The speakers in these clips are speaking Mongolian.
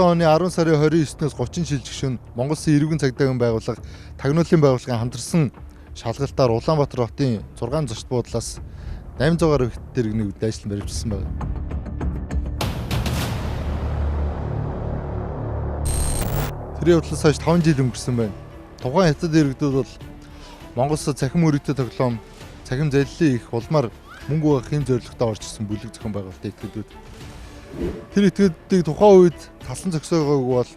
оны 10 сарын 29-ноос 30 шилжигшин Монгол Улсын иргэн цагдаагийн байгууллага тагнуулын байгууллагын хамтарсан шалгалтаар Улаанбаатар хотын 6 зочд буудлаас 800 гаруй хэт иргэний үйл ажиллагаа баримтжсан байна. Тэрийн хутлаас хойш 5 жил өнгөрсөн байна. Тухайн хятад иргэдүүд бол Монгол Улсад цахим өрөөтэй тоглоом, цахим залилын их улмаар мөнгө өгөх зорилготой орж ирсэн бүлэг зохион байгуулалтын этгээдүүд. Тэр этгээдүүдийг тухайн үед талсан зогсоогоогүй бол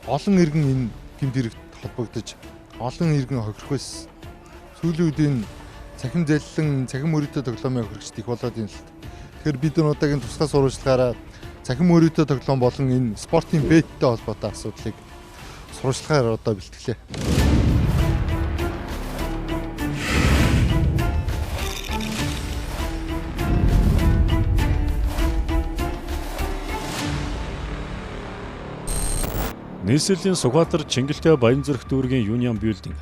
олон иргэн энэ гэмт хэрэгт холбогдож олон иргэн хохирох байсан. Сүүлийн үед энэ цахим залилан, цахим өрөөтэй тоглоомын хохирогчд их болоод юм л. Тэгэхээр бид энэ удаагийн тусгай сурвалжлагаараа цахим өрөөтэй тоглоом болон энэ спортын беттэй холбоотой асуудлыг сурвалжлагаар одоо бэлтгэлээ. Нийслэлийн Сүхбаатар, Чингэлтэй, Баянзүрх дүүргийн Union Building,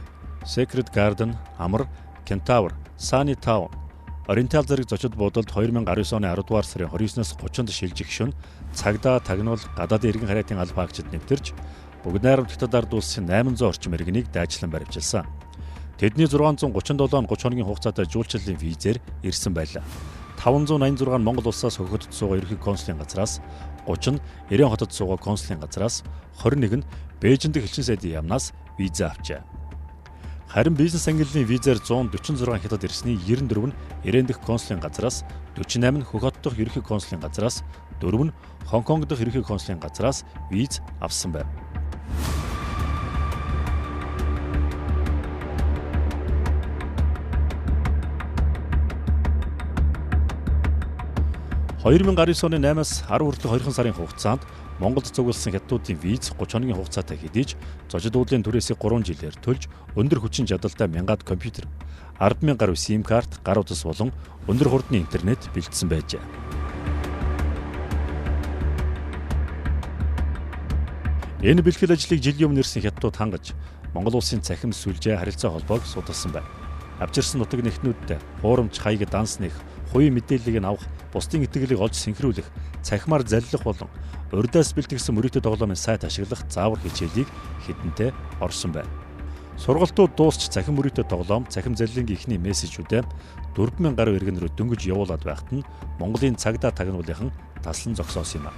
Sacred Garden, Амар, Kentaur, Sunny Town, Oriental зэрэг зочид буудалд 2019 оны 10 дугаар сарын 29-ноос 30-нд шилжих шөнө цагдаа, тагнуул, гадаадын иргэн хариатын албан хаагчид нэвтэрч бүгд найрамд хятад ард улсын 800 орчим иргэнийг дайчлан баривчилсан. Тэдний 637 30 хоногийн хугацаатай жуулчлалын визээр ирсэн байлаа. 586 нь Монгол улсаас хөхөдөд суугаа ерөнхий консулын газраас, 30 нь Ирээн хотод суугаа консулын газраас, 21 нь Бээжин дэх элчин сайдын яамнаас виза авчээ. Харин бизнес ангиллын визээр 146 хятад ирсний 94 нь Ирээн дэх консулын газраас, 48 нь Хөхөд дэх ерөнхий консулын газраас, 4 нь Хонконг дэх ерөнхий консулын газраас виз авсан байна. ...2019 оны 8-аас 10 хүртэлх 2 сарын хугацаанд Монголд цугласан хятадуудын виз 30 хоногийн хугацаатай хэдийж зочид уудлын түрээсийг 3 жилээр төлж өндөр хүчин чадалтай 1000-аад компьютер, 10,000 гаруй SIM карт, гар утас болон өндөр хурдны интернет бэлдсэн байжээ. Энэ бэлтгэл ажлыг жилийн өмнө ирсэн хятадууд хангаж Монгол улсын цахим сүлжээ харилцаа холбоог судалсан байна. Авчирсан нутаг нэхнүүдтэй хуурамч хаяг данс нэх, хувийн мэдээллийг нь авах, бусдын итгэлийг олж синхруулах, цахимаар заллах болон урьдаас бэлтгэсэн мөрөөдө тоглоомын сайт ашиглах заавар хичээлийг хэдэнтэй орсон байна. Сургалтууд дуусч цахим мөрөөдө тоглоом, цахим заллингийн эхний мессежүүдээ 4,000 гаруй иргэн рүү дөнгөж явуулаад байхад нь Монголын цагдаа тагнуулынхан таслан зогсоосон юм а.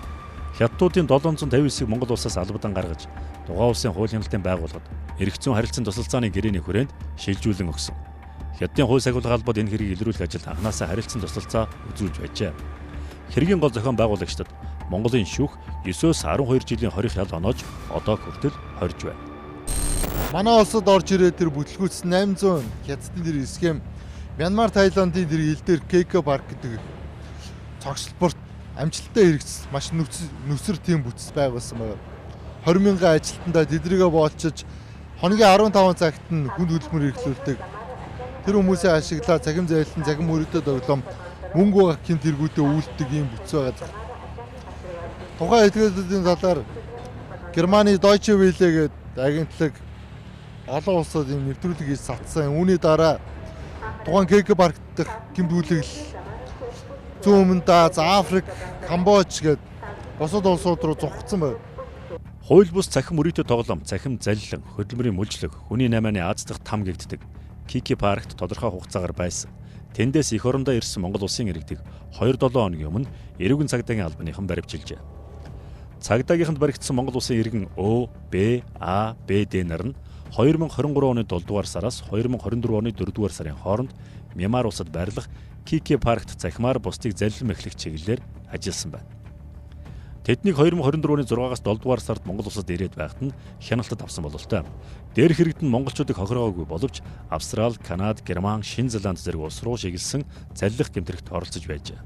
Хятадуудын 759-ийг Монгол улсаас албадан гаргаж, тухайн улсын хууль хяналтын байгууллагад эрх зүйн харилцан тусалцааны гэрээний хүрээнд шилжүүлэн өгсөн. Хятадын хууль сахиулах албад энэ хэргийг илрүүлэх ажилд анхнаасаа харилцан тусалцаа үзүүлж байжээ. Хэргийн гол зохион байгуулагчдад Монголын шүүх 9-өөс 12 жилийн хорих ял оноож одоо хүртэл хорж байна. Манай улсад орж ирээд тэр бүтлгүүцсэн 800 хятадын тэр схем Мянмар, Таиландын тэр ил дээр KK парк гэдэг цогцлборт амжилттай хэрэгжиж маш нүцэр тийм бүтц байгуулсан байна. 20,000 ажилтнаа тэдрийгээ боолчиж хоногийн 15 цагт нь хүнд хөдөлмөр эрхлүүлдэг. Тэр хүмүүсээ ашиглаад цахим зайлан, цахим мөрөөдөө тоглоом, мөнгө өгөх гэмт хэрэгүүдээ үйлддэг юм бүтц байгаа. Тухайн этгээдүүдийн талаар Германы Deutsche Welle гэдэг агентлаг олон улсад юм нэвтрүүлэг хийж сатсан. Үүний дараа тухайн KK парк дэх гэмт үйлдэл зүүн өмнөд Аз, Африк, Камбож гээд бусад улсууд руу зугцсан байна. Хууль бус цахим мөрөөдө тоглоом, цахим заллин, хөдөлмөрийн мүлжлэг, хүний наймааны Аз дахь там гэгддэг KK паркт тодорхой хугацаагаар байсан. Тэндээс эх орондоо ирсэн Монгол улсын иргэдэг 2-7 хоногийн өмнө эрүүгийн цагдаагийн албаныхан баривчилжээ. Цагдаагийнханд баригдсан Монгол улсын иргэн Ö, Б, А, БД нар нь 2023 оны 7 дугаар сараас 2024 оны 4 дугаар сарын хооронд Мянмар улсад байрлах KK паркт цахимаар бусдыг заллин эхлэх чиглэлээр ажилласан байна. Тэднийг 2024 оны 6-аас 7 дугаар сард Монгол улсад ирээд байхад нь хяналтад авсан бололтой. Дээрх иргэдэн монголчуудыг хохироогүй боловч Австрали, Канада, Герман, Шинэ Зеланд зэрэг улс руу шигэлсэн заллих гэмтрэгт оролцож байжээ.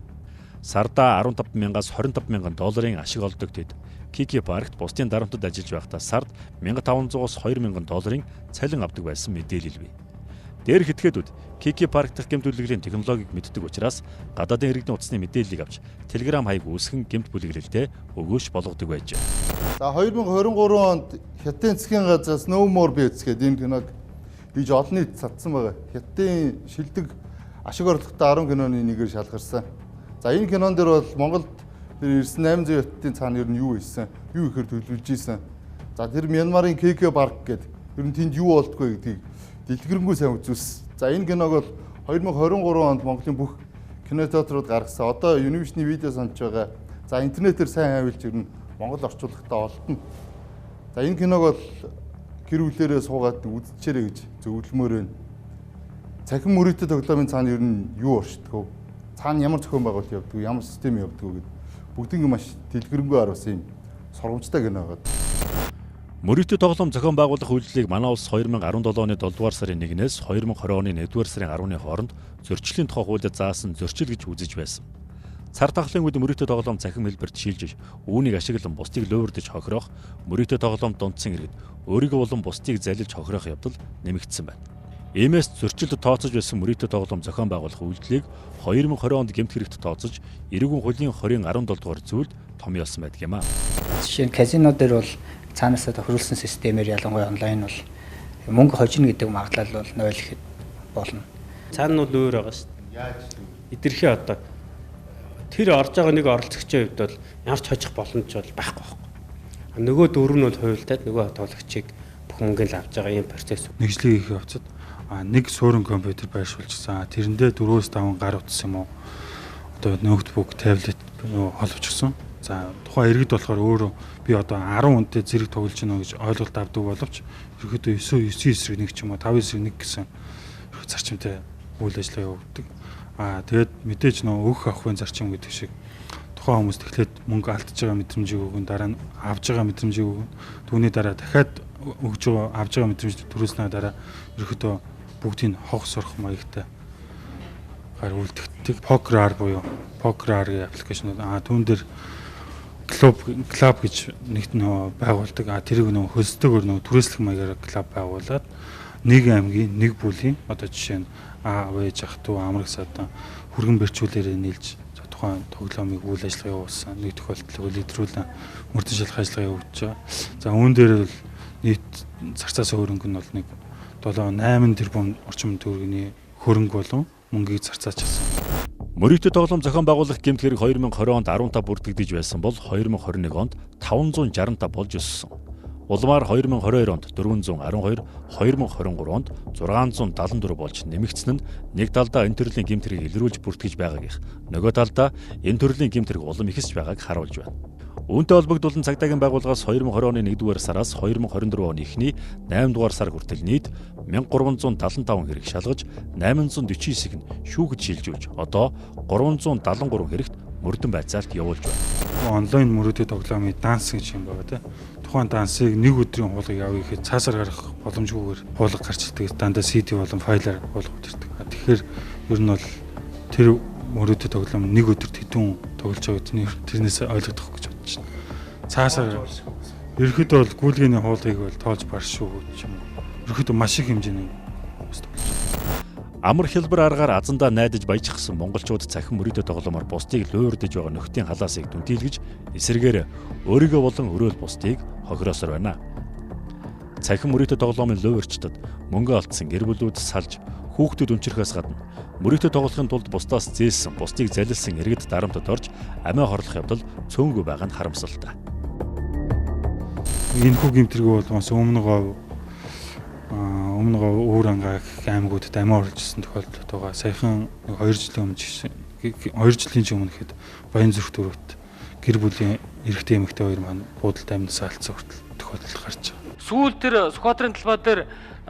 Сардаа 15,000-аас 25,000 долларын ашиг олдог тэд KK паркт бусдын дарамтад ажиллаж байхдаа сард 1,500-аас 2,000 долларын цалин авдаг байсан мэдээлэл бий. Дээрх этгээдүүд Kiki Park дахь гэмт бүлэглэлийн технологиг мэддэг учраас гадаадын иргэдийн утасны мэдээллийг авч Telegram хаяг үүсгэн гэмт бүлэглэлтэд өгөөж болгодог байж. За 2023 онд Хятадын засгийн газраас No More Bets гэдэг энэ киног хийж олон нийт цацсан байгаа. Хятадын шилдэг ашиг орлоготой 10 киноны нэгээр шалгарсан. За энэ кинон дээр бол Монголд ирсэн 800 хятадын цаана ер нь юу хийсэн? Юу ихээр төлөвлөж ийсэн? За тэр Мянмарын Kiki Park гэдэг ер нь тэнд юу болтгоо гэдгийг дэлгэрэнгүй сайн үзүүлсэн. За энэ киног бол 2023 онд Монголын бүх кинотеатрууд гаргасан. Одоо Univision видео санаж байгаа. За интернетээр сайн хавилж ирнэ. Монгол орчуулгатаа олдно. За энэ киног бол гэр бүлээрээ суугаад үзчихээрэй гэж зөвлөмөр байна. Цахим мөрөөдө тоглоомын цаана ер нь юу оршдог вэ? Цаана ямар зохион байгуулалт явдаг вэ? Ямар систем явдаг вэ гэдэг бүгдийг маш дэлгэрэнгүй харуулсан юм сургамжтай кино байгаа. Мөрөөдө тоглоом зохион байгуулах үйлдэлийг манай улс 2017 оны 7 дугаар сарын 1-ээс 2020 оны 1 дугаар сарын 10-ны хооронд зөрчлийн тухай хуулиар заасан зөрчил гэж үзэж байсан. Цар тахлын үед мөрөөдө тоглоом цахим хэлбэрт шилжиж, үүнийг ашиглан бусдыг лөөвөрдөж хохирох, мөрөөдө тоглоом дундсан иргэд өөрийгөө болон бусдыг залилж хохирох явдал нэмэгдсэн байна. Иймээс зөрчилд тооцож байсан мөрөөдө тоглоом зохион байгуулах үйлдэлийг 2020 онд гэмт хэрэгт тооцож, эрүүгийн хуулийн 2017 дугаар зүйлд томьёолсон байдаг юм а. Жишээ нь казино дээр бол цаанаасаа тохируулсан системээр ялангуяа онлайн бол мөнгө хожино гэдэг магадлал бол 0 гэхэд болно. Цаана нь бол өөр байгаа шүү дээ. Яаж идэрхий одоо тэр орж байгаа нэг оролцогчийн хувьд бол ямарч хожих боломж бол байхгүй байхгүй. Нөгөө дөрөв нь бол хуйлдаад нөгөө тоглогчийг бүх мөнгөнд авч байгаа юм процесс. Нэгжлийг хийх явцад нэг суурин компьютер байршуулчихсан. Тэрэндээ 4-5 гар утас юм уу? Одоо ноутбук, таблет холбочихсон. За тухайн иргэд болохоор өөрөө би одоо 10 хүнтэй зэрэг тоглож байна гэж ойлголт авдаг боловч ерөөдөө 9 эсрэг 1 ч юм уу 5 эсрэг 1 гэсэн зарчимтай үйл ажиллагаа явуулдаг. Тэгээд мэдээж нөө өөх авахын зарчим гэдэг шиг тухайн хүмүүс тэгэхээр мөнгө алдчихж байгаа мэдрэмжийг өгөн дараа нь авж байгаа мэдрэмжийг өгөн түүний дараа дахиад өгж байгаа авж байгаа мэдрэмж төрүүлснээр дараа ерөөдөө бүгдийг хог сурах маягтай гар үлддэг PokerR буюу PokerR-ийн аппликейшнууд түүн дээр клуб гэж нэгт нөө байгуулдаг. Тэрийг нөө хөлсдөгөр нөө түрээслэх маягаар клуб байгуулад нэг аймгийн нэг бүлийн одоо жишээ нь Вэж ах トゥ Амраг садан хүргэн бэрчүүлээрээ нийлж тухайн тоглоомыг үйл ажиллагаа явуулсан. Нэг тохиолдлыг лидерүүлэн мөрдөн шалгах ажиллагаа явуулж байгаа. За үүн дээр бол нийт зарцаас хөрөнгө нь бол нэг 7-8 тэрбум орчим төгрөгийн хөрөнгө болон мөнгийг зарцаачсан. Мөрөөдө тоглоом зохион байгуулах гэмт хэрэг 2020 онд 15 бүртгэгдэж байсан бол 2021 онд 565 болж өссөн. Улмаар 2022 онд 412, 2023 онд 674 болж нэмэгдсэн нь нэг талдаа энэ төрлийн гэмт хэргийг илрүүлж бүртгэж байгаагийнх, нөгөө талдаа энэ төрлийн гэмт хэрэг улам ихсэж байгааг харуулж байна. Үүнтэй холбогдуулан цагдаагийн байгууллагаас 2020 оны 1 дугаар сараас 2024 оны эхний 8 дугаар сар хүртэл нийт 1375 хэрэг шалгаж 849-ийг нь шүүхэд шилжүүлж одоо 373 хэрэгт мөрдөн байцаалт явуулж байна. Онлайн мөрөөдө тоглоомын данс гэж юм байна те. Тухайн дансыг нэг өдрийн хуулгыг авъя гэхэд цаасаар гарах боломжгүйгээр хуулга гарч ирдэг. Дандаа CD болон файлаар хуулгууд ирдэг. Тэгэхээр ер нь бол тэр мөрөөдө тоглоом нэг өдөрт хэдэн тоглож байгааг тэрнээс ойлгох гэж бодож байна. Цаасаар ерөөхдөө бол гүйлгээний хуулгыг бол тоолж баршгүй гэж юм. Ерөөхдөө маш их хэмжээний хүмүүс тоглож байна. Амар хэлбэр аргаар азандаа найдаж баяжчихсан монголчууд цахим мөрөөдө тоглоомоор бусдыг лөөрдөж байгаа нөхдийн халаасыг дүнтийлгэж эсрэгээр өөрийгөө болон өрөөл бусдыг хохироосоор байна. Цахим мөрөөдө тоглоомын лөөрчдөд мөнгө алдсан гэр бүлүүд салж хүүхдүүд өнчрөхөөс гадна мөрөөдө тоглохын тулд бусдаас зээлсэн, бусдыг залилсан иргэд дарамтад орж амиа хорлох явдал цөөнгүй байгаа нь харамсалтай. Энэ хүү гэмтэргүй бол өмнө өөр ангаа аймагуудад амиа оруулжсэн тохиолдлууд байгаа. Саяхан 2 жилийн өмнө хэд Баянзүрх дөрөвт гэр бүлийн эрэгтэй эмэгтэй хоёр маань буудалд амьдсаа алдсан хүртэл тохиолдол гарч байгаа. Сүүл тэр сквадрын талбай дээр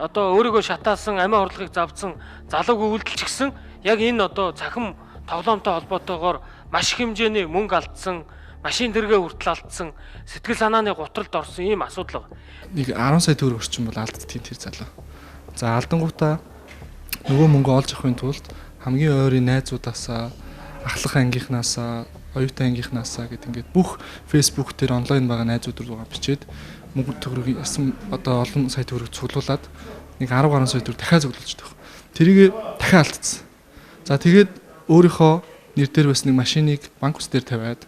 одоо өөрийгөө шатаасан амиа хорлохыг завдсан залууг үйлдэлчихсэн яг энэ одоо цахим тоглоомтой холбоотойгоор маш их хэмжээний мөнгө алдсан, машин дэргээ хүртэл алдсан, сэтгэл санааны гутралд орсон ийм асуудал байна. Нэг 10 сая төгрөг орчим бол алддгийг тэр залуу. За алдангуудаа нөгөө мөнгө олж авахын тулд хамгийн ойрын найзуудаасаа, ахлах ангийнхнаасаа, оюутан ангийнхнаасаа гэд ингээд бүх Facebook дээр онлайн байгаа найзууд руугаа бичээд мөнгө төгрөгийг ясан одоо олон сая төгрөг цуглуулад нэг 10 гаруй сая төгрөг дахиад цуглуулж байгаа. тэрийг дахин алдсан. За тэгээд өөрийнхөө нэр дээр байсан нэг машиныг банк ус дээр тавиад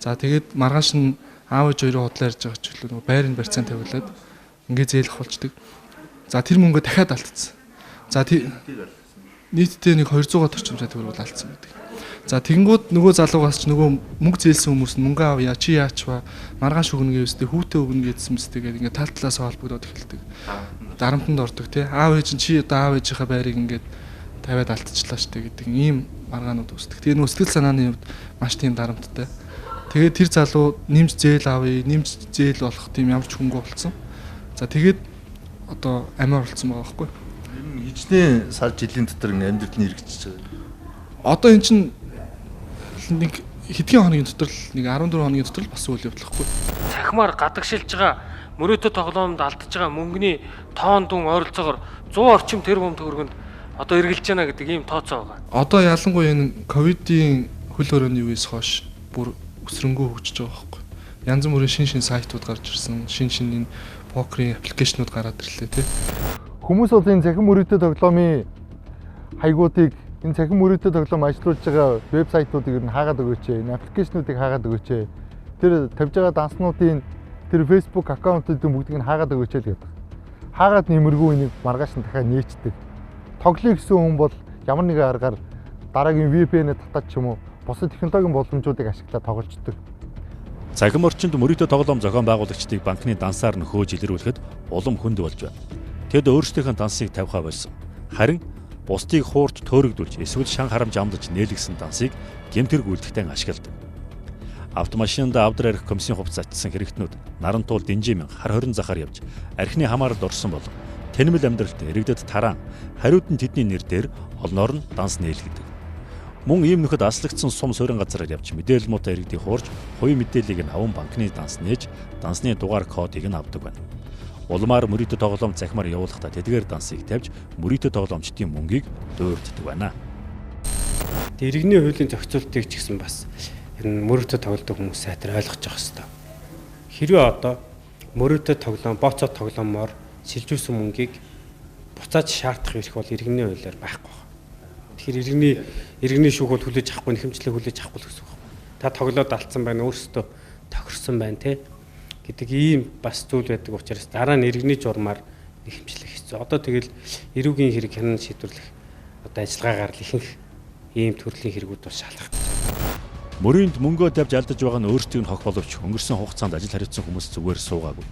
за тэгээд маргааш нь аав ээж хоёроо худлаа ярьж байгаа ч илүү нөгөө байрны барьцаан тавиулаад ингээ зээлэх болчдөг. За тэр мөнгөө дахиад алдсан. За нийтдээ нэг 200-аад орчим төгрөг алдсан гэдэг. За тэгэнгүүт нөгөө залуугаас ч нөгөө мөнгө зээлсэн хүмүүс нь мөнгө авъя чи яач ба маргааш өгнө гэвэстэй хүүтэ өгнө гэдсэн мэт тэгээд ингээ тал талаас холбогдоод эхэлдэг. Дарамтанд ордог тий. Аав ээж нь чи одоо аав ээжийнхаа байрыг ингээд тавиад алдчихлаа штэ гэдэг ийм маргаанууд үүсдэг. Тэгээд нөгөө сэтгэл санааны хувьд маш тийм дарамттай. Тэгээд тэр залуу нэмж зээл авъя, нэмж зээл болох тийм ямар ч хөнгө болсон. За тэгээд одоо амиа оролцсон байгаа байхгүй. Хичнээн сар жилийн дотор амьдрал нь эргэжиж байгаа. Одоо эн чинь нэг хэдхэн хоногийн дотор л нэг 14 хоногийн дотор л бас үйл явдлахгүй. Цахимаар гадагшилж байгаа мөрөөдө тоглоомд алдаж байгаа мөнгөний тоон дүн ойролцоогоор 100 орчим тэрбум төгрөгөнд одоо эргэлж байна гэдэг ийм тооцоо байгаа. Одоо ялангуяа энэ ковидын хөл хорионы үеэс хойш бүр өсрөнгөө хөгжиж байгаа байхгүй. Янз бүрийн шин сайтууд гарч ирсэн, шин энэ покерын аппликейшнууд гараад ирлээ тий. Хүмүүс бол энэ цахим мөрөөдө тоглоомын хаягуудыг энэ цахим мөрөөдө тоглоом ажиллуулж байгаа вебсайтуудыг нь хаагаад өгөөч, энэ аппликейшнуудыг хаагаад өгөөч. Тэр тавьж байгаа данснуудын тэр Facebook аккаунтуудын бүгдийг нь хаагаад өгөөч л гэдэг. Хаагаад нэмэргүй энийг маргааш нь дахиад нээчдэг. Тоглоё гэсэн хүн бол ямар нэгэн аргаар дараагийн VPN-д татаад ч юм уу бусад технологийн боломжуудыг ашиглаад тоглолцдог. Цахим орчинд мөрөөдө тоглоом зохион байгуулагчдыг банкны дансаар нөхөөж илрүүлэхэд улам хүнд болж байна. Тэд өөрсдийнхөө дансыг тавихаа болсон. Харин бусдыг хуурч төөрөгдүүлж эсвэл шан харамж амлаж нээлгсэн дансыг гэмтэрг үйлдэлтэй ашигладаг. Автомашинд авдар арх комиссын хувцас атсан хэрэгтнүүд нарантуул динжимэн хар хорин захаар явж архины хамааралд орсон бол тэнэмэл амьдралд иргэдэд тараан хариуд нь тэдний нэр дээр олноор нь данс нээлгдэг. Мөн ийм нөхөд аслагдсан сум суурин газараар явж мэдээлэл муутай иргэдийг хуурж хувийн мэдээллийг нь аван банкны данс нээж дансны дугаар кодыг нь авдаг байна. Улмаар мөрөөдө тоглоом цахимаар явуулахдаа тэдгээр дансыг тавьж мөрөөдө тоглоомчдын мөнгийг дуурддаг байна. Иргэний хуулийн зохицуултыг ч гэсэн бас энэ мөрөөдө тоглодог хүмүүс сайтар ойлгож явах хэрэгтэй. Хэрвээ одоо мөрөөдө тоглоом, боцоо тоглоомоор шилжүүлсэн мөнгийг буцааж шаардах эрх бол иргэний хуулиар байхгүй байна. Тэгэхээр иргэний шүүх бол хүлээж авахгүй, нэхэмжлэг хүлээж авахгүй гэсэн үг байна. Та тоглоод алдсан байна, өөрсдөө тохирсон байна те гэдэг ийм бас зүйл байдаг учраас дараа нь иргэний журмаар нэхэмжлэх хэцүү. Одоо тэгэл эрүүгийн хэрэг хянан шийдвэрлэх одоо ажиллагаагаар л ихэнх ийм төрлийн хэрэгүүд бас шалгах. Мөрөнд мөнгөө тавьж алдаж байгаа нь өөрсдийг нь хох боловч өнгөрсөн хугацаанд ажил хариуцсан хүмүүс зүгээр суугаагүй.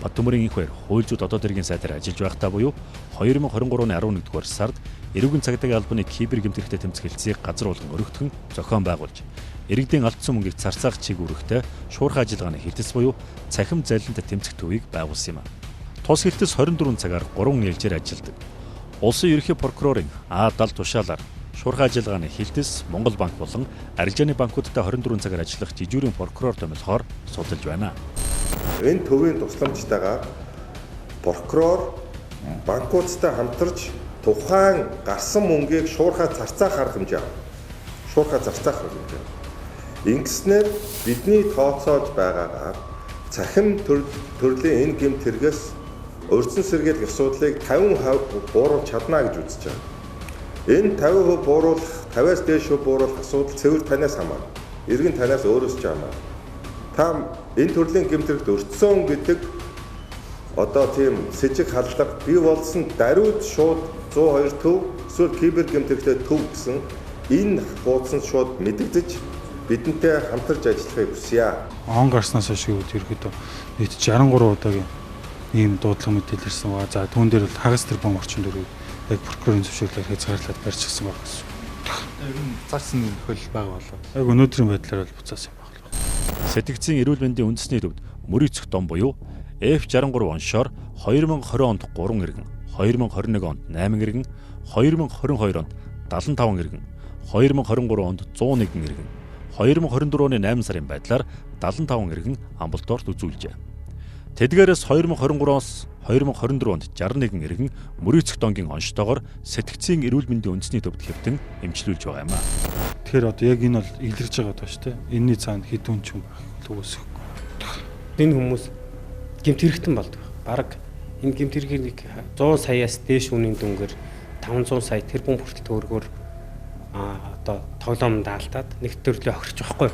Баттөмөрийн их баяр хууль зүйн одоо дэргийн сайтаар ажиллаж байхдаа буюу 2023 оны 11-р сард эрүүгийн цагдаагийн албаны кибер гэмтрэхтэй тэмцэх хэлцээг газар болгон өргөтгөн зохион байгуулж иргэдийн алдсан мөнгийг царцаах чиг үүрэгтэй шуурхай ажиллагааны хэлтэц буюу цахим залилант тэмцэх төвийг байгуулсан юм а. Тус хэлтэц 24 цагаар 3 ээлжээр ажилладаг. Улсын ерөнхий прокурорын А70 тушаалаар шуурхай ажиллагааны хэлтэц Монгол банк болон арилжааны банкудтай 24 цагаар ажиллах жижүүрийн прокурор томилхоор судалж байна. Энэ төвийн тусламжтайгаар прокурор банкудтай хамтарч тухайн гарсан мөнгийг шуурхай зарцаах арга хэмжээ. Шуурхай зарцаах арга хэмжээ. Ингэснээр бидний тооцоож байгаагаар цахим төрлийн энэ гэмт хэрэгээс урьдчилан сэргийлэх асуудлыг 50% бууруулж чадна гэж үзэж байгаа. Энэ 50% бууруулах, 50-аас дээш бууруулах асуудал цэвэр танаас хамаарна. Иргэн танаас өөрөөс ч хамаарна. Та энэ төрлийн гэмт хэрэгт өртсөн гэдэг одоо тийм сэжиг халдлага бий болсон даруйд шууд 102 төв эсвэл кибер гэмт хэрэгтэй төв гэсэн энэ хуудсанд шууд мэдэгдэж бидэнтэй хамтарч ажиллахыг хүсье. Он гарснаас хойш ерөөдөө нийт 63 удаагийн ийм дуудлага мэдээлэл ирсэн ба за түүн дээр бол хагас тэрбум орчим төгрөг яг прокурорын зөвшөөрлөөр хязгаарлаад барьчихсан баг гэсэн. Ер нь зарсан хөл байгаа болоо. Яг өнөөдрийн байдлаар бол буцаасан юм байна. Сэтгцийн эрүүл мэндийн үндэсний төвд мөрийцөх дом буюу F63 оншоор 2020 онд 3 иргэн, 2021 онд 8 иргэн, 2022 онд 75 иргэн, 2023 онд 101 иргэн, 2024 оны 8 сарын байдлаар 75 иргэн амбулаторт үзүүлжээ. Тэдгээрээс 2023-оос 2024 онд 61 иргэн мөрийцөх донгийн онцтойгоор сэтгцийн эрүүл мэндийн үндэсний төвд хэвтэн эмчилүүлж байгаа юм а. Тэгэхээр одоо яг энэ бол илэрч байгаа даа шүү дээ. Энийний цаана хэдүүн ч юм байх үгүйсэхгүй. Энэ хүмүүс гэмт хэрэгтэн болдог. Бараг энэ гэмт хэргийг 100 саяас дээш үнийн дүнгээр 500 сая тэрбум хүртэл төгрөгөөр одоо тоглоомд алдаад нэг төрлөө охирч байхгүй.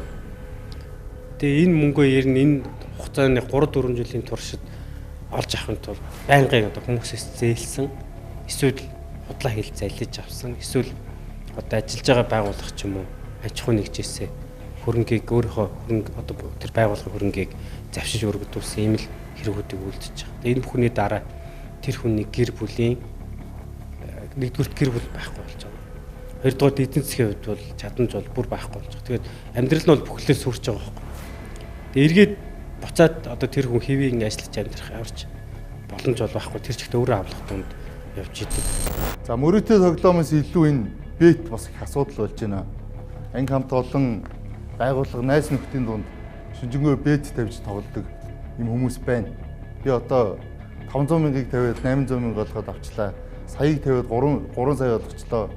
Тэгээ энэ мөнгөө ер нь энэ хугацааны 3-4 жилийн туршид олж авахын тулд байнгын одоо хүмүүсээс зээлсэн эсвэл худлаа хил залж авсан эсвэл одоо ажиллаж байгаа байгууллага ч юм уу аж ахуй нэгжээсээ хөрөнгийг өөрийнхөө хөрөнгө одоо тэр байгууллагын хөрөнгийг завшиж өргөдүүлсэн ийм л хэрэгүүдийг үлдчихэж байгаа. Энэ бүхний дараа тэр хүний гэр бүлийн нэгдүгürt гэр бүл байхгүй болж байгаа. Хоёрдугаар эдийн засгийн хувьд бол чадамж бол бүр байхгүй болж байгаа. Тэгээд амьдрал нь бол бүхлээр сүрч байгаа байхгүй. Тэгээд эргээд буцаад одоо тэр хүн хэвийн ажиллаж амьдрах яварч боломж бол байхгүй. Тэр чигт өөрөө авлах тунд явж идэв. За мөрөөдөл тоглоомоос илүү энэ бет бас их асуудал болж байна. Анги хамт олон байгууллага найз нөхдийн дунд шинжэнгөө бет тавьж тоглодог юм хүмүүс байна. Би одоо 500 мянгаыг тавиад 800 мянга болгоод авчлаа. Саяыг тавиад 3 сая болгочлоо.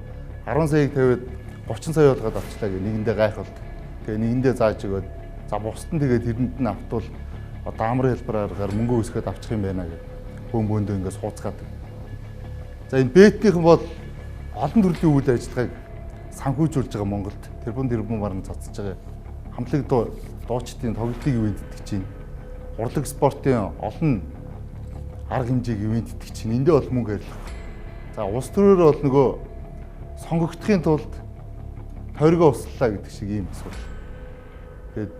10 саяыг тавиад 30 сая болгоод авчлаа гэх нэгэндээ гайхалт. Тэгээ нэгэндээ зааж өгөөд за бусд нь тэгээд тэрэнд нь автвал одоо амар хэлбэрээр мөнгө өсгөөд авчих юм байна гэх бөөндөө ингээд сууцгаад. За энэ бетийнхэн бол олон төрлийн үйл ажиллагааг санхүүжүүлж байгаа Монголд тэрбум баран цацж байгаа. Хамтлаг дуучдын тоглолтын ивент гэдэг чинь урлаг спортын олон арга хэмжээг ивент гэдэг чинь эндээ бол мөнгө харьлах. За улс төрөөр бол нөгөө сонгогдохын тулд тойргоо услалаа гэдэг шиг ийм асуудал. Тэгээд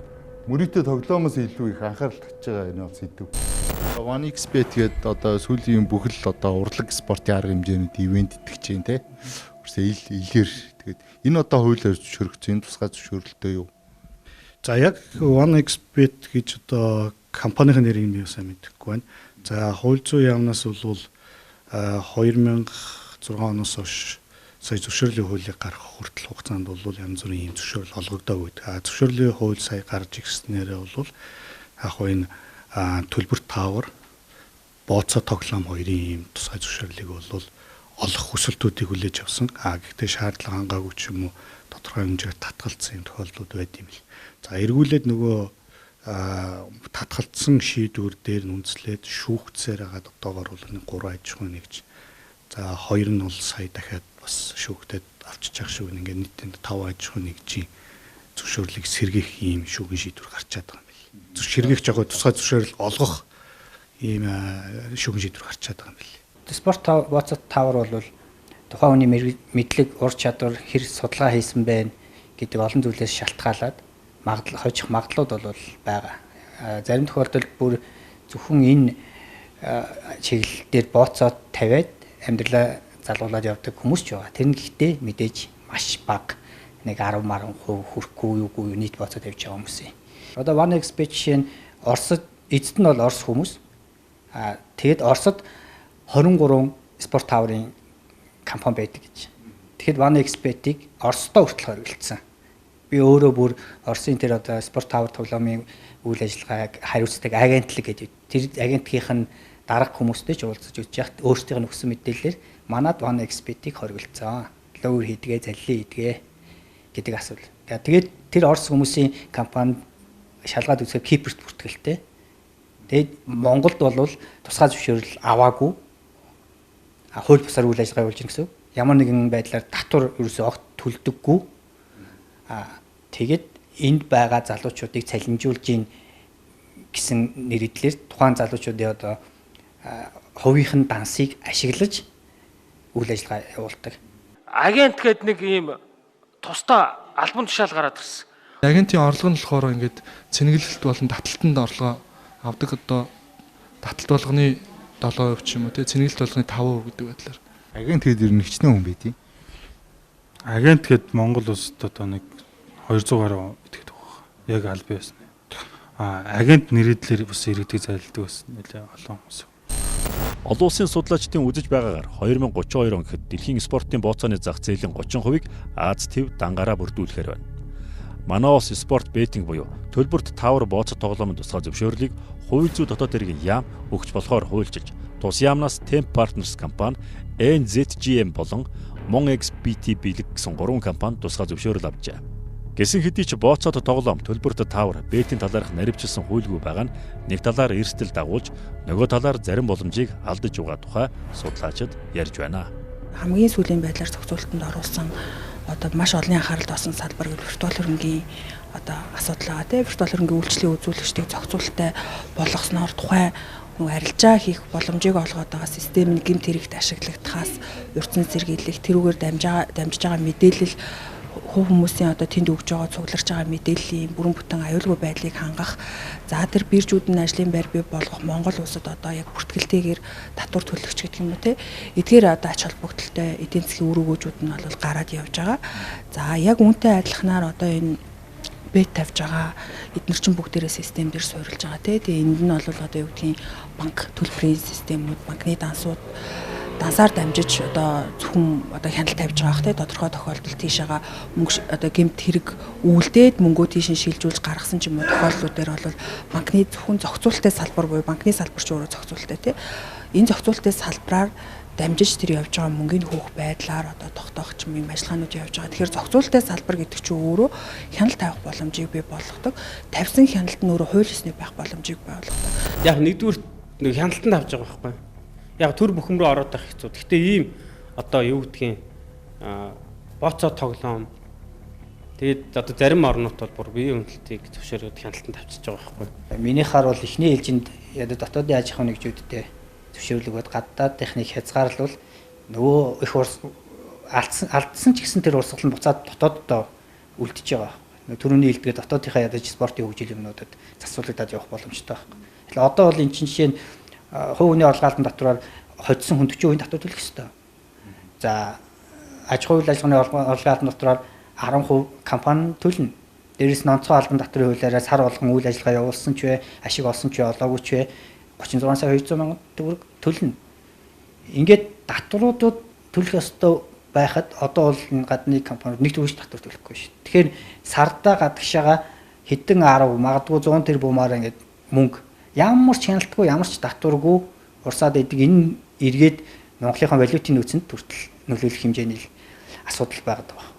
мөрөөдөл тоглоомоос илүү их анхаарал татж байгаа энэ бол сэдв. 1xbet гэдэг одоо сүүлийн бүхэл одоо урлаг спортын арга хэмжээнүүд ивент гэдэг чинь тий. Үрсээ илэр тэгээд энэ одоо хуулиар зөвшөөрөгдсөн тусгай зөвшөөрлөлтөө юу? За яг 1xbet гэж одоо компанийн нэрийг би сайн мэдэхгүй байна. За хууль зүйн яамнаас бол 2006 оноос хойш сая зөвшөөрлийн хуулийг гаргах хүртэл хугацаанд бол янз бүрийн ийм зөвшөөрөл олгогдоод байдаг. Зөвшөөрлийн хууль сая гарч ирснээрээ бол яг энэ төлбөр таавар бооцоо тоглоом хоёрын ийм тусгай зөвшөөрлийг бол олох хүсэлтүүдийг хүлээж авсан. Гэхдээ шаардлага хангаагүй ч юм уу тодорхой хэмжээгээр татгалцсан юм тохиолдлууд байд юм л. За эргүүлээд нөгөө татгалцсан шийдвэр дээр нь үндэслээд шүүгцээр хагаад одоогоор бол 3 аж ахуйн нэгж. За 2 нь бол сая дахиад бас шүүгтээд авчиж явах шиг ингээд нийтдээ 5 аж ахуйн нэгжийн зөвшөөрлийг сэргээх ийм шүүгэн шийдвэр гарч чаддаг юм байна. Сэргээх жагой тусгай зөвшөөрөл олгох ийм шүүгэн шийдвэр гарч чаддаг юм байна. Спорт бооцоо тавар бол тухайн хүний мэдлэг, ур чадвар, хэр судалгаа хийсэн байна гэдэг олон зүйлээс шалтгаалаад хожих магадлалууд бол байгаа. Зарим тохиолдолд бүр зөвхөн энэ чиглэл дээр бооцоо тавиад амьдралаа залгуулад явдаг хүмүүс ч байгаа. Тэр нь гэхдээ мэдээж маш бага. Нэг 10% хүрэхгүй юу нийт бооцоо тавьж байгаа хүмүүс юм. Одоо 1xbet чинь Оросд эцэст нь бол Орос хүмүүс. Тэгэд Оросд 23 спорт таврын компани байдаг гэж. Тэгэхэд 1xbet-ийг Оросдоо хүртэл хоригдсан. Би өөрөө бүр Оросын тэр одоо спорт тавар тоглоомын үйл ажиллагааг хариуцдаг агентлаг гэдэг. Тэр агентлагийн дарга хүмүүстэй ч уулзаж үзэж яхад өөрсдийнх нь өгсөн мэдээлэлээр манад 1xbet-ийг хоригдсан. Лөөр хийдгээ, заллин хийдгээ гэдэг асуулт. Тэгээд тэр Орос хүмүүсийн компани шалгаад үзэхээр Кипрт бүртгэлтэй. Тэгээд Монголд бол тусгай зөвшөөрөл аваагүй. Хууль бусаар үйл ажиллагаа явуулж гин гэсэн. Ямар нэгэн байдлаар татвар ерөөсөө огт төлдөггүй. Тэгээд энд байгаа залуучуудыг цалинжуулж гин гэсэн нэрийдлэр тухайн залуучуудын одоо хувийнх нь дансыг ашиглаж үйл ажиллагаа явуулдаг. Агент гэдэг нэг ийм тусдаа альбом тушаал гараад ирсэн. Агентийн орлого нь болохоор ингээд цэнгэлэлт болон таталтанд орлого авдаг одоо таталт болгоны 7% ч юм уу тий цэнгэлэлт болгоны 5% гэдэг байдлаар. Агент гэдэг ер нь хичнээн хүн байдیں۔ Агент гэд Монгол улсад одоо нэг 200 гаруй итгэдэг байна. Яг аль биесна. Агент нэрийдлэр бас иргэдэг зайлдаг бас нэлээ олон хүмүүс. Олон улсын судлаачдын үзэж байгаагаар 2032 он гэхэд дэлхийн спортын бооцооны зах зээлийн 30% Аз төв дангаараа бүрдүүлэхээр байна. Манай улс спорт беттинг буюу төлбөрт тавар бооцоо тоглоомын тусгай зөвшөөрлийг хууль зүйн дотоод хэргийн яам өгч болохоор хуульчилж, тус яамнаас Temp Partners компани, NZGM болон 1xbet бэлэг гэсэн 3 компани тусгай зөвшөөрөл авчээ. Гэсэн хэдий ч бооцоод тоглоом төлбөрт тавар бетийн талаарх наривчилсан хуульгүй байгаа нь нэг талаар эрсдэл дагуулж, нөгөө талаар зарим боломжийг алдаж байгаа тухай судлаачид ярьж байна. хамгийн сүүлийн байдлаар зохицуулалтанд оруулсан одоо маш олон анхааралд орсон салбар гэвэл виртуал хөрөнгийн одоо асуудал байгаа тийм виртуал хөрөнгийн үйлчлэлийн үзүүлэгчдийг зохицуулалттай болгосноор тухайн арилжаа хийх боломжийг олгоод байгаа систем нь гэмт хэрэгт ашиглагдахаас урьдчилан сэргийлэх тэрүүгээр дамжиж байгаа мэдээлэл хувь хүмүүсийн одоо тэнд өгж байгаа цугларч байгаа мэдээллийн бүрэн бүтэн аюулгүй байдлыг хангах за тэр биржүүд нь ажлын байр бий болгох Монгол улсад одоо яг бүртгэлтэйгээр татвар төлөгч гэдэг юм уу те эдгээр одоо ач холбогдолтой эдийн засгийн үр өгөөжүүд нь бол гараад явж байгаа. За яг үүнтэй адилханаар одоо энэ бет тавьж байгаа эдгээр чинь бүгдээрээ систем дээр суурилж байгаа те энд нь бол одоо юу гэдгийг банк төлбөрийн системүүд банкны дансаар дамжиж одоо зөвхөн одоо хяналт тавьж байгаа хэ тодорхой тохиолдолд тийшээгаа мөнгө одоо гэмт хэрэг үйлдээд мөнгөө тийш нь шилжүүлж гаргасан ч юм уу тохиолдлууд дээр бол банкны зөвхөн зохицуулалтын салбар буюу банкны салбар ч өөрөө зохицуулалттай тий энэ зохицуулалтын салбараар дамжиж тэр явж байгаа мөнгөний хөөх байдлаар одоо тогтоох ч юм ажиллагаанууд явж байгаа. Тэгэхээр зохицуулалтын салбар гэдэг чинь өөрөө хяналт тавих боломжийг бий болгодог. Тавьсан хяналт нь өөрөө хууль ёсны байх боломжийг бий болгодог. Яг нэгдүгээр нэг хяналтанд авч байгаа байхгүй. Яг төр бүхэм рүү ороод байх хэцүү. Гэхдээ ийм одоо юу гэдгийг боцоо тоглоом тэгээд одоо зарим орнууд бол бүр бие үнэлтийг зөвшөөрөөд хяналтанд авчиж байгаа байхгүй. Минийхаар бол эхний ээлжинд яг дотоодын аж ахуйн нэгжүүдтэй зөвшөөрлөгөд гадаад техник хязгаарлал нөгөө их алдсан ч гэсэн тэр урсгал нь буцаад дотооддоо үлдчихэж байгаа. Төрөний илдгээ дотоодынхаа ядаж спортын хөгжил юмнуудад засварлагдаад явах боломжтой байхгүй. Тэгэхээр одоо бол энэ чинь жишээ нь хувь хүний орлогын татвараар хоцсон хүн 40% татвар төлөх ёстой. За аж ахуйн ажиллагааны орлогын татвараар 10% компани төлнө. Дээрээс нь онцгой албан татврын хуулиараа сар болгон үйл ажиллагаа явуулсан ч вэ, ашиг олсон ч вэ, олоогүй ч вэ 36 сая 200 мянган төгрөг төлнө. Ингээд татваруудад төлөх ёстой байхад одоо бол гадны компаниуд нэг төгрөг татвар төлөхгүй шүү. Тэгэхээр сардаа гадагшаага хэдэн 10 магадгүй 100 тэрбумаар ингээд мөнгө ямар ч хяналтгүй ямар ч татваргүй урсаад идэг энэ эргээд Монголынхаа валютын нөөцөнд хүртэл нөлөөлөх хэмжээний асуудал байгаад байгаа.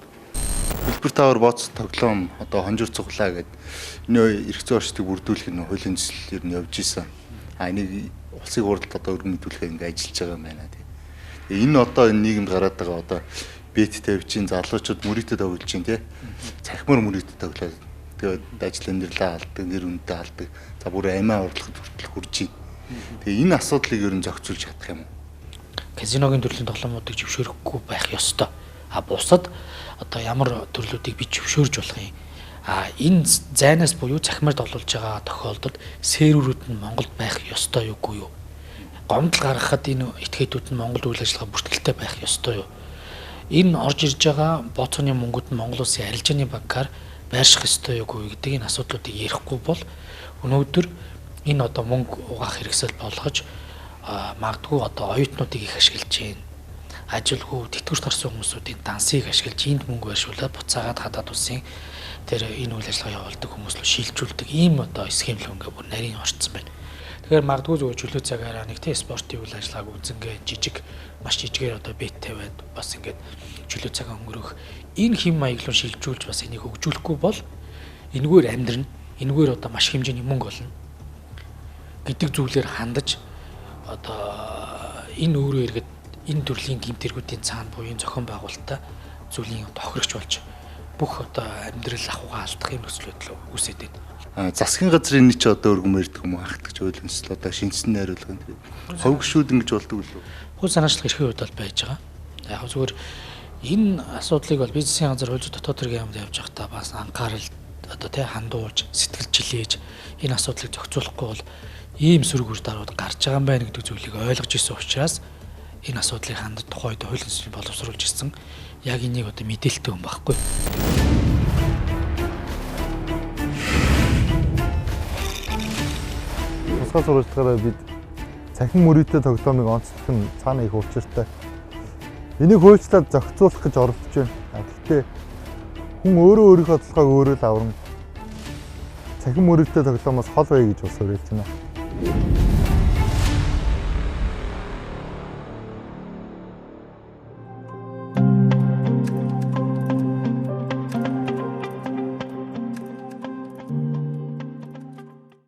Хэлбэр тавар боц тоглоом одоо хонжир цуглаа гэдэг нөө эрх зүйн орчдыг бүрдүүлэх нь хуулийн төслөөр нь явж исэн. Энийг улсын хурлд одоо өргөн мэдүүлэхээр ингээ ажиллаж байгаа юм байна тий. Энэ одоо энэ нийгэмд гараад байгаа одоо бет тавьж ин залуучууд мөрөгдөд тоглож чинь тий. Цахимаар мөрөгдөд тоглоод тэгээд ажил амьдралаа алдаг, нэр үнэтэй алдаг. За бүр амиа орлоход хүртэл хүрж байна. Тэгээ энэ асуудлыг ер нь зохицуулж чадах юм уу? Казиногийн төрлийн тоглоомуудыг зөвшөөрөхгүй байх ёстой. Бусад одоо ямар төрлүүдийг би зөвшөөрж болох юм? Энэ зайнаас буюу цахимаар тоглуулж байгаа тохиолдолд серверүүд нь Монголд байх ёстой юугүй юу? Гомдол гаргахад энэ этгээдүүд нь Монгол үйл ажиллагаа бүртгэлтэй байх ёстой юу? Энэ орж ирж байгаа боцооны мөнгүүд нь Монгол улсын арилжааны банкаар байрших ёстой юугүй гэдэг энэ асуудлуудыг ярихгүй бол өнөөдөр энэ одоо мөнгө угаах хэрэгсэл болгож магадгүй одоо оюутнуудыг их ашиглаж байна. Ажилгүй тэтгэврт орсон хүмүүсүүдийн дансыг ашиглаж энд мөнгө байршуулаад буцаагаад хадаад улсын тэр энэ үйл ажиллагаа явуулдаг хүмүүс рүү шилжүүлдэг ийм одоо схемлэг ингээ бүр нарийн орцсон байна. Тэгэхээр магадгүй зөв чөлөө цагаараа нэг тийм спортын үйл ажиллагааг үзэнгээ жижиг маш жижигээр одоо бет тавиад бас ингээд чөлөө цагаа өнгөрөх энэ хэм маяг руу шилжүүлж бас энийг хөгжүүлэхгүй бол энэгээр амьдрна, энэгээр одоо маш хэмжээний мөнгө олно гэдэг зүйлээр хандаж одоо энэ өөрөө эргээд энэ төрлийн гэмтэргүүдийн цаана буюу энэ зохион байгуулалтаа зүйлийн тохирогч болж бүх одоо амьдрал ахуйгаа алдах юм нөхцөл байдал үүсээд байна. Засгийн газрын нэг ч одоо өргөн мэрдэг юм хахтагч ойлгомжтой одоо шинжсэн найруулгын хов гişүүд ингэж болдог үлээ. Хууль санаачлах эрхийн хувьд бол байж байгаа. Яг зүгээр энэ асуудлыг бол бизнесийн газар хууль зүйн дотоод хэргийн яамд явж байхдаа бас анхаарал одоо тий хандуулж сэтгэл жилээж энэ асуудлыг зохицуулахгүй бол ийм сөрөг үр дарууд гарч байгаа юм байна гэдэг зүйлийг ойлгож ирсэн учраас энэ асуудлыг хандах тухайд хуулийн төслийг боловсруулж ирсэн. Яг энийг одоо мэдээлэлтэй хүн байхгүй. Тусгай сурвалжлагаараа бид цахим мөрөөдтэй тоглоомыг онцлох нь цаана их учиртай. Энийг хуульчлаад зохицуулах гэж оролдож байна. Гэхдээ хүн өөрөө өөрийнхөө тодорхойг өөрөө л аварна. Цахим мөрөөдтэй тоглоомоос хол бай гэж бас уриалж байна.